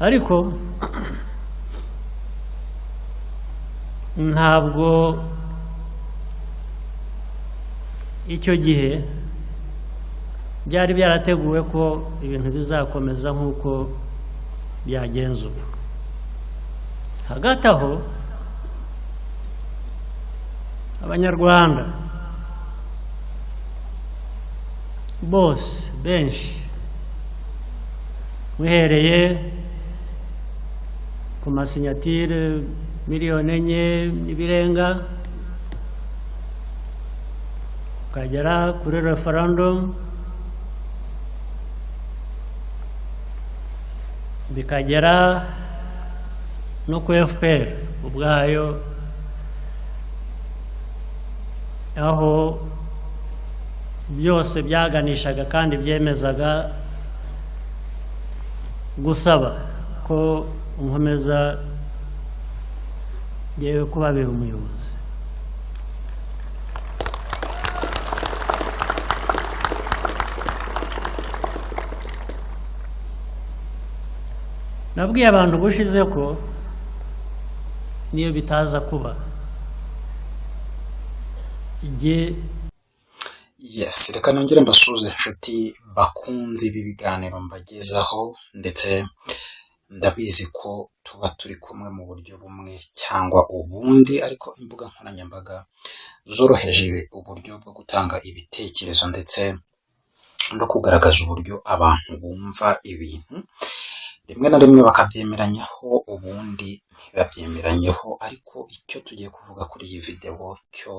ariko ntabwo icyo gihe byari byarateguwe ko ibintu bizakomeza nk'uko byagenzuwe. Hagati aho abanyarwanda bose benshi muhereye ku masinyatire miliyoni 4 n'ibirenga ukagera kuri referendum bikagera no ku FPR ubwayo aho byose byaganishaga kandi byemezaga gusaba ko nkomeza yewe kubabera umuyobozi. Nabwiye abantu bushize ko niyo bitaza kuba yes, reka nongere mbasuze inshuti bakunzi b'ibiganiro mbagezaho, ndetse ndabizi ko tuba turi kumwe mu buryo bumwe cyangwa ubundi, ariko imbuga nkoranyambaga zoroheje uburyo bwo gutanga ibitekerezo ndetse no kugaragaza uburyo abantu bumva ibintu, rimwe na rimwe bakabyemeranyaho ubundi ntibabyemeranyeho. Ariko icyo tugiye kuvuga kuri iyi video cyo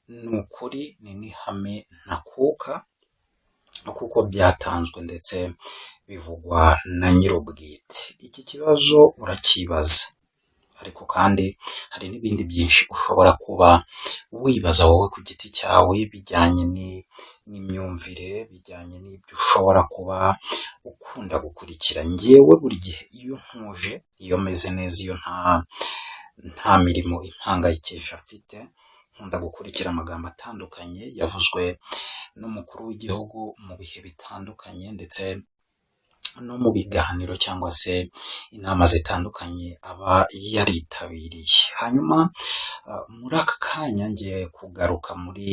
ni ukuri, ni n'ihame ntakuka kuko byatanzwe ndetse bivugwa na nyir'ubwite. Iki kibazo urakibaza, ariko kandi hari n'ibindi byinshi ushobora kuba wibaza wowe ku giti cyawe bijyanye n'imyumvire, bijyanye n'ibyo ushobora kuba ukunda gukurikira. Ngewe buri gihe iyo ntuje, iyo meze neza, iyo nta mirimo impangayikisha afite, nkunda gukurikira amagambo atandukanye yavuzwe n'umukuru w'igihugu mu bihe bitandukanye, ndetse no mu biganiro cyangwa se inama zitandukanye aba yaritabiriye. Hanyuma muri aka kanya ngiye kugaruka muri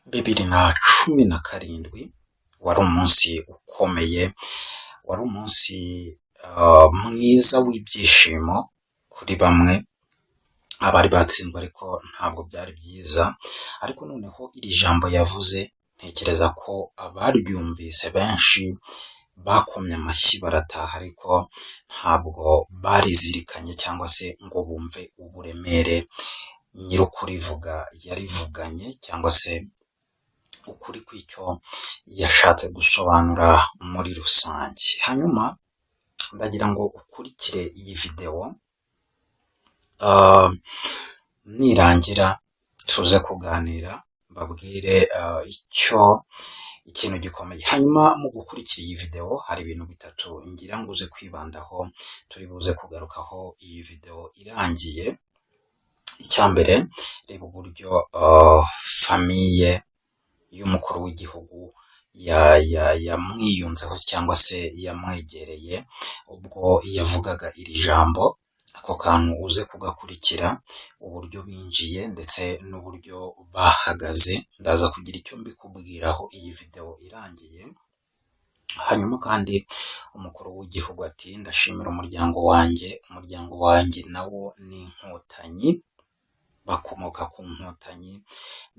2017, wari umunsi ukomeye, wari umunsi mwiza w'ibyishimo kuri bamwe abari batsindwa, ariko ntabwo byari byiza. Ariko noneho iri jambo yavuze, ntekereza ko abaryumvise benshi bakomye amashyi barataha, ariko ntabwo barizirikanye cyangwa se ngo bumve uburemere nyir'ukurivuga yarivuganye, cyangwa se ukuri kw'icyo yashatse gusobanura muri rusange. Hanyuma ndagira ngo ukurikire iyi video, nirangira tuze kuganira babwire ikintu gikomeye. Hanyuma mu gukurikira iyi video hari ibintu bitatu ngira ngo uze kwibandaho, turi buze kugarukaho iyi video irangiye. Icyambere, reba uburyo famiye y'umukuru w'igihugu yamwiyunzeho cyangwa se yamwegereye ubwo yavugaga iri jambo. Ako kantu uze kugakurikira, uburyo binjiye ndetse n'uburyo bahagaze, ndaza kugira icyo mbikubwiraho iyi video irangiye. Hanyuma kandi umukuru w'igihugu ati ndashimira umuryango wanjye nawo ni inkotanyi, bakomoka ku nkotanyi,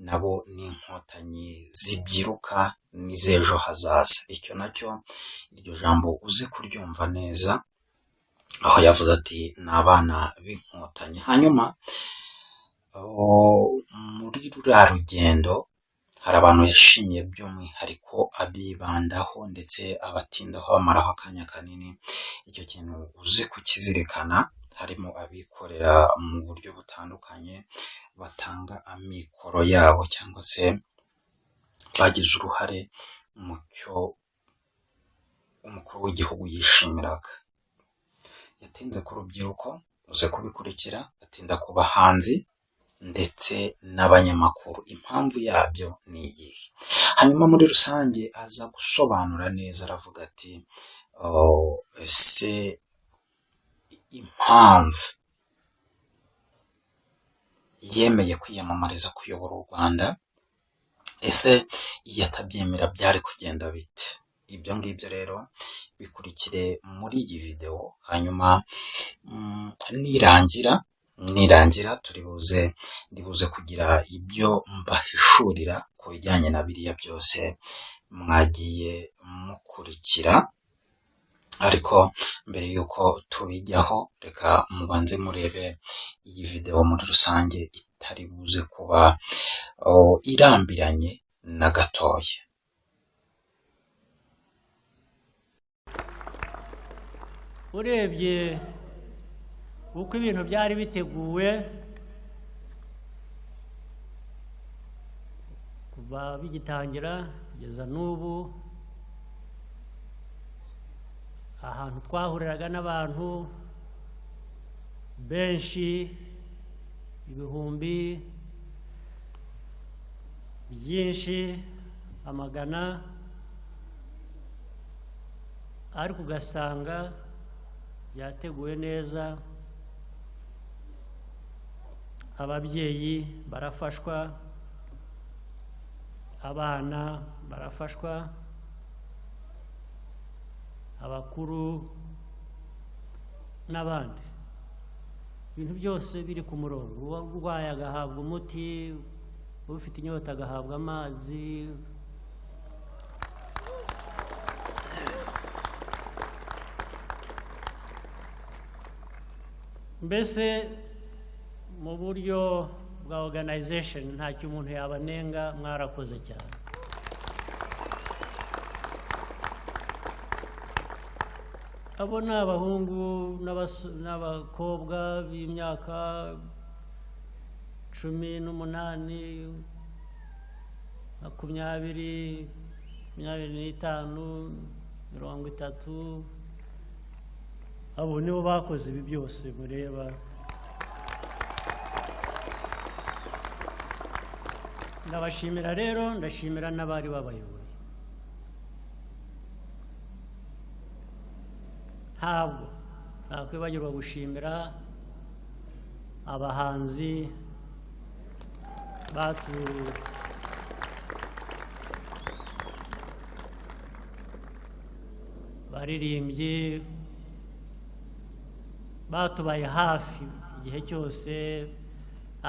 nabo ni inkotanyi zibyiruka n'iz'ejo hazaza. Icyo nacyo, iryo jambo uze kuryumva neza, aho yavuze ati ni abana b'inkotanyi. Hanyuma muri ruriya rugendo hari abantu yashimiye by'umwihariko, abibandaho ndetse abatindaho bamaraho akanya kanini. Icyo kintu uze kukizirikana, harimo abikorera mu buryo butandukanye, batanga amikoro yabo cyangwa se bagize uruhare mu cyo umukuru w'igihugu yishimiraga. Yatinze ku rubyiruko, uze kubikurikira, atinda ku bahanzi, ndetse n'abanyamakuru. Impamvu yabyo ni iyihe? Hanyuma muri rusange aza gusobanura neza, aravuga ati ese impamvu yemeye kwiyamamariza kuyobora u Rwanda, ese iyo atabyemera byari kugenda bite? Ibyo ngibyo rero bikurikire muri iyi video, hanyuma nirangira ndibuze kugira ibyo mbahishurira ku bijyanye na biriya byose mwagiye mukurikira. Ariko mbere y'uko tubijyaho, reka mubanze murebe iyi video muri rusange, itari buze kuba irambiranye na gatoya. Urebye uko ibintu byari biteguwe kuva bigitangira kugeza n'ubu, ahantu twahuriraga n'abantu benshi, ibihumbi byinshi, amagana, ariko ugasanga byateguwe neza, ababyeyi barafashwa, abana barafashwa, abakuru n'abandi, ibintu byose biri ku murongo. Urwaye agahabwa umuti, ufite inyota agahabwa amazi, mbese mu buryo bwa organization ntacyo umuntu yabanenga, mwarakoze cyane. Abo ni abahungu n'abakobwa b'imyaka 18, 20, 25, 30. Abo nibo bakoze ibi byose mureba. Ndabashimira rero, ndashimira n'abari babayoboye. Ntabwo nakwibagirwa gushimira abahanzi baririmbyi batubaye hafi igihe cyose,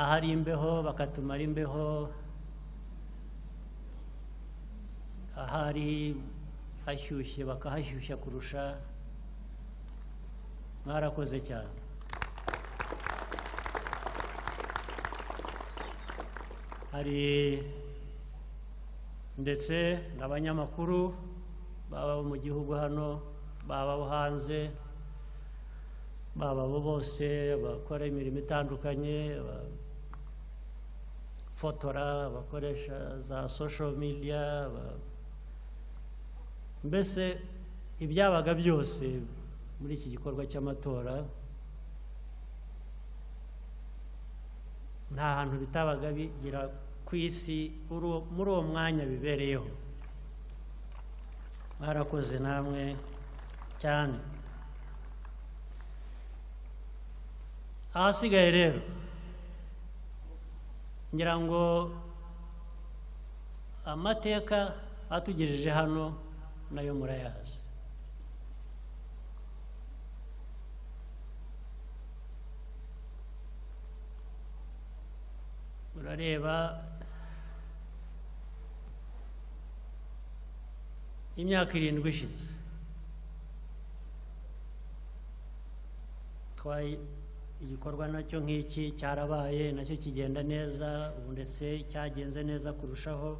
ahari imbeho bakatumara imbeho, ahari hashyushye bakahashyushya kurusha. Mwarakoze cyane. Hari ndetse n'abanyamakuru baba mu gihugu hano, baba hanze, baba bose bakora imirimo itandukanye, abafotora, abakoresha za social media, mbese ibyabaga byose muri iki gikorwa cy'amatora, nta hantu bitabaga bigira ku isi muri uwo mwanya bibereyeho. Mwarakoze namwe cyane. Ahasigaye rero ngira ngo amateka atugejeje hano nayo murayazi. Murareba imyaka 7 ishize igikorwa nacyo nk'iki cyarabaye, nacyo kigenda neza, ubu ndetse cyagenze neza kurushaho.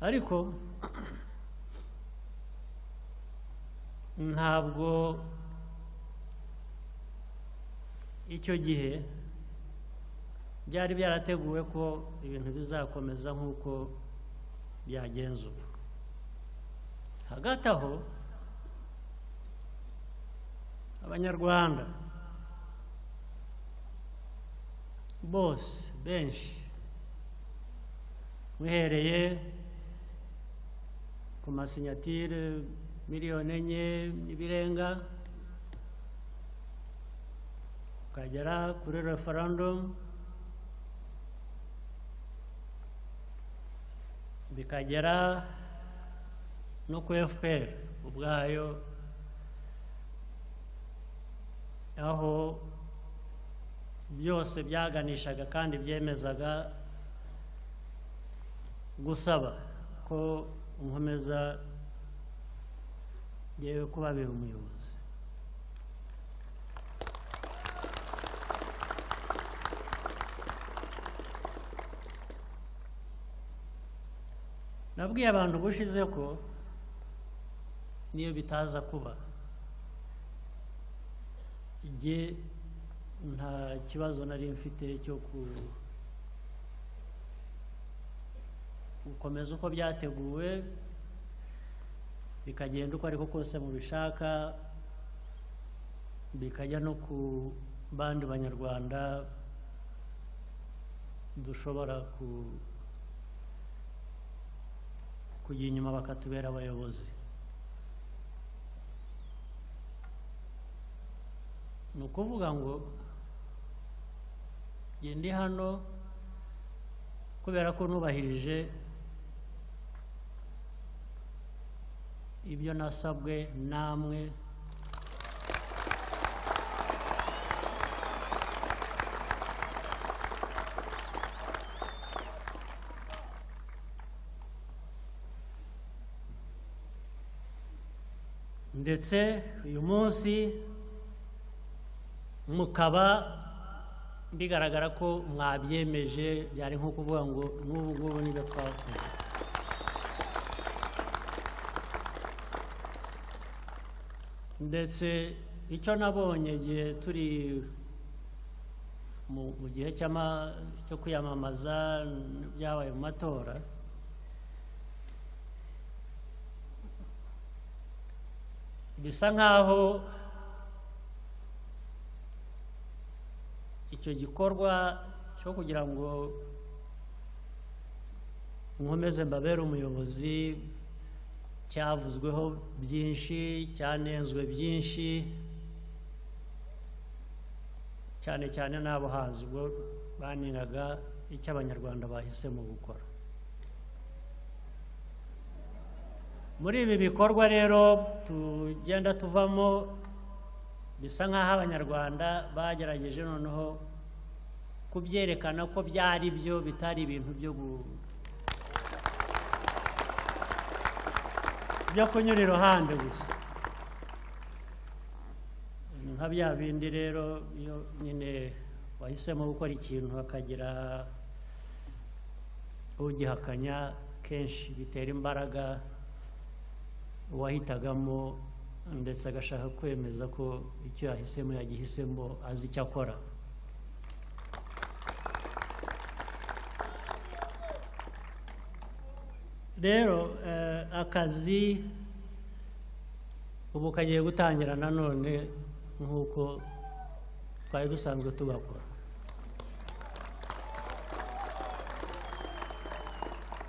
Ariko ntabwo icyo gihe byari byarateguwe ko ibintu bizakomeza nk'uko byagenze ubu. Hagati aho Abanyarwanda bose benshi muhereye ku masinyatire miliyoni 4 ibirenga ukagera kuri referendum bikagera no ku FPR ubwayo aho byose byaganishaga kandi byemezaga gusaba ko nkomeza yewe kubabera umuyobozi. Nabwiye abantu bushize ko niyo bitaza kuba igihe nta kibazo nari mfite cyo gukomeza uko byateguwe bikagenda uko ariko kose mubishaka bikajya no ku bandi banyarwanda dushobora kujya inyuma bakatubera abayobozi. Ni ukuvuga ngo ndi hano kubera ko nubahirije ibyo nasabwe namwe ndetse uyu munsi mukaba bigaragara ko mwabyemeje byari nko kuvuga ngo n'ubu ngubu nibyo twakoze. Ndetse icyo nabonye igihe turi mu gihe cyo kwiyamamaza byabaye mu matora bisa nkaho icyo gikorwa cyo kugira ngo nkomeze mbabere umuyobozi cyavuzweho byinshi cyanenzwe byinshi cyane cyane n'abo hanze ubwo baninaga icyo abanyarwanda bahisemo gukora. Muri ibi bikorwa rero tugenda tuvamo bisa nk'aho abanyarwanda bagerageje noneho kubyerekana ko byari byo bitari ibintu byo kunyura iruhande gusa nka bya bindi rero iyo nyine wahisemo gukora ikintu hakagira ugihakanya kenshi bitera imbaraga uwahitagamo ndetse agashaka kwemeza ko icyo yahisemo yagihisemo azi icyo akora. Rero akazi ubu kagiye gutangira nanone nk'uko twari dusanzwe tugakora.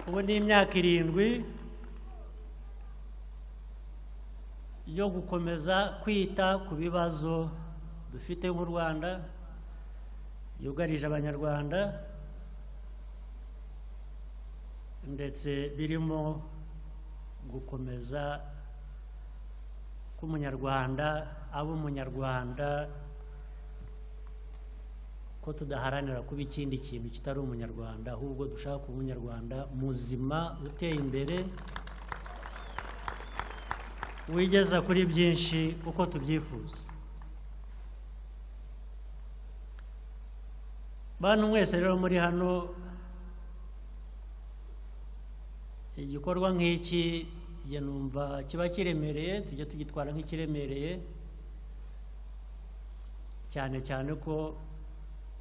Ubu ni imyaka 7 yo gukomeza kwita ku bibazo dufite nk'u Rwanda yugarije abanyarwanda ndetse birimo gukomeza k'umunyarwanda aba umunyarwanda ko tudaharanira kuba ikindi kintu kitari umunyarwanda ahubwo dushaka kuba umunyarwanda muzima uteye imbere wigeza kuri byinshi uko tubyifuza. Bantu mwese rero muri hano igikorwa nk'iki njye numva kiba kiremereye tujye tugitwara nk'ikiremereye cyane cyane ko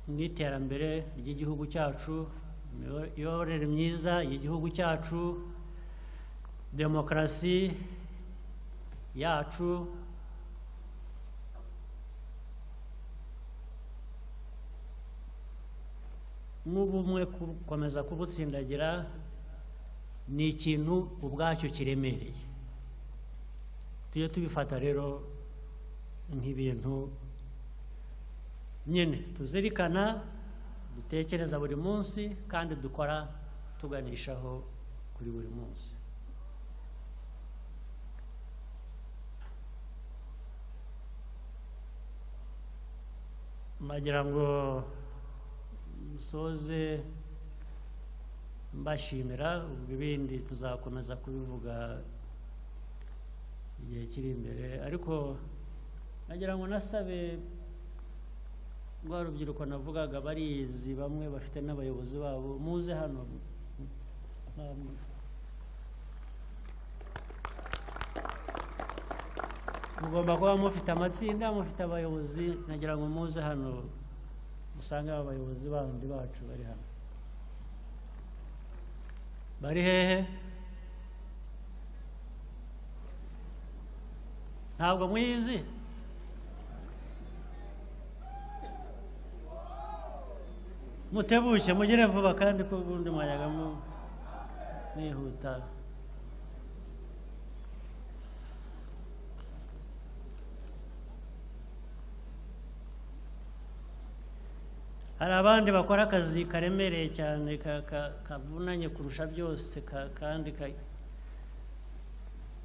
n'iterambere ry'igihugu cyacu imiyoborere myiza y'igihugu cyacu demokarasi yacu n'ubumwe gukomeza kubutsindagira ni ikintu ubwacyo kiremereye. Tujye tubifata rero nk'ibintu nyine tuzirikana, dutekereza buri munsi kandi dukora tuganishaho kuri buri munsi. Nagira ngo musoze mbashimira, ubwo ibindi tuzakomeza kubivuga igihe kiri imbere, ariko nagira ngo nasabe rwa rubyiruko navugaga barizi, bamwe bafite n'abayobozi babo, muze hano. Mugomba kuba mufite amatsinda, mufite abayobozi, nagira ngo muze hano musange abayobozi bandi bacu bari hano. Bari hehe? Ntabwo mwizi? Mutebuke mugire vuba kandi ko ubundi mwayaga mwihuta. Hari abandi bakora akazi karemereye cyane kavunanye kurusha byose kandi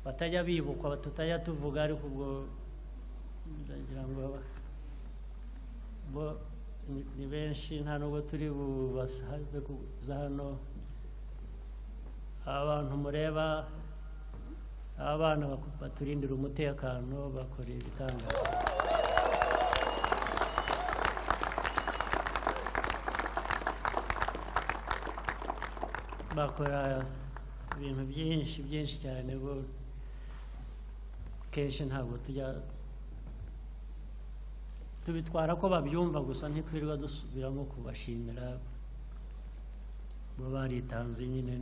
batajya bibukwa, tutajya tuvuga, ariko ubwo ndagira ngo bo ni benshi, nta nubwo turi bubasabe kuza hano. Abantu mureba, abana baturindira umutekano, bakora ibitangaza. Bakora ibintu byinshi cyane, bo kenshi ntabwo tujya tubitwara ko babyumva gusa, ntitwirirwa dusubiramo kubashimira. Bo baritanze nyine.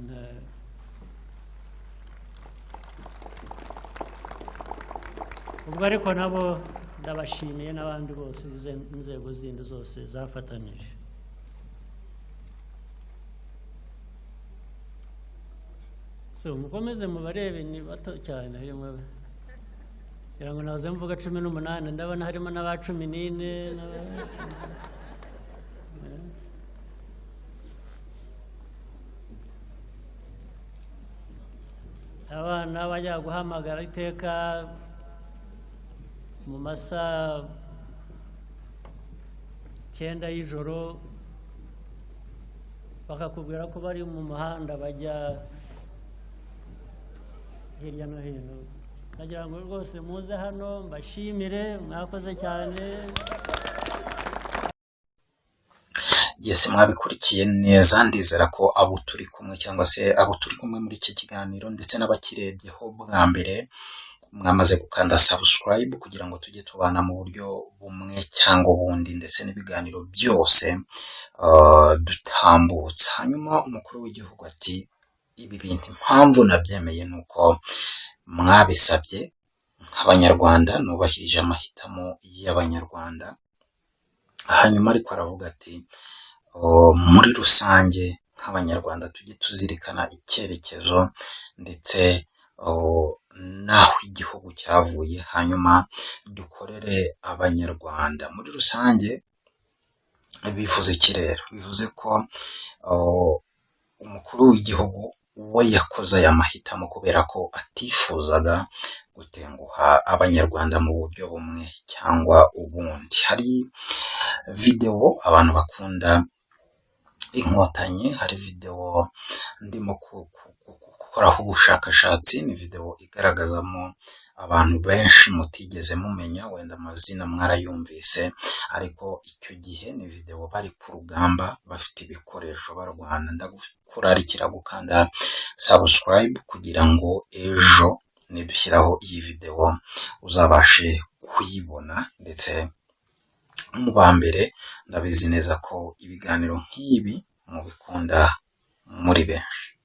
Ubwo ariko nabo ndabashimiye, n'abandi bose, inzego zindi zose zafatanije. So mukomeze mubarebe, ni bato cyane. Kugira ngo naze mvuga 18, ndabona harimo n'aba 14. Abana bajya guhamagara iteka mu masaha 9 y'ijoro, bakakubwira ko bari mu muhanda bajya hirya no hino. Nagira ngo rwose muze hano mbashimire, mwakoze cyane. Yes, mwabikurikiye neza, ndizera ko abo turi kumwe cyangwa se abo turi kumwe muri iki kiganiro ndetse n'abakirebyeho bwa mbere mwamaze gukanda subscribe kugira ngo tujye tubana mu buryo bumwe cyangwa ubundi, ndetse n'ibiganiro byose dutambutsa. Hanyuma umukuru w'igihugu ati ibi bintu impamvu nabyemeye nuko mwabisabye nk'abanyarwanda, nubahirije amahitamo y'abanyarwanda. Hanyuma ariko aravuga ati muri rusange nk'abanyarwanda tujye tuzirikana icyerekezo ndetse n'aho igihugu cyavuye, hanyuma dukorere abanyarwanda muri rusange. Bivuze iki rero? Bivuze ko umukuru w'igihugu we yakoze aya mahitamo kubera ko atifuzaga gutenguha abanyarwanda mu buryo bumwe cyangwa ubundi. Hari video abantu bakunda Inkotanyi, hari video ndimo gukoraho ubushakashatsi, ni video igaragazamo abantu benshi mutigeze mumenya, wenda amazina mwarayumvise, ariko icyo gihe ni video bari ku rugamba bafite ibikoresho barwana. Ndakurarikira gukanda subscribe kugira ngo ejo nidushyiraho iyi video uzabashe kuyibona, ndetse mu ba mbere. Ndabizi neza ko ibiganiro nk'ibi mubikunda muri benshi.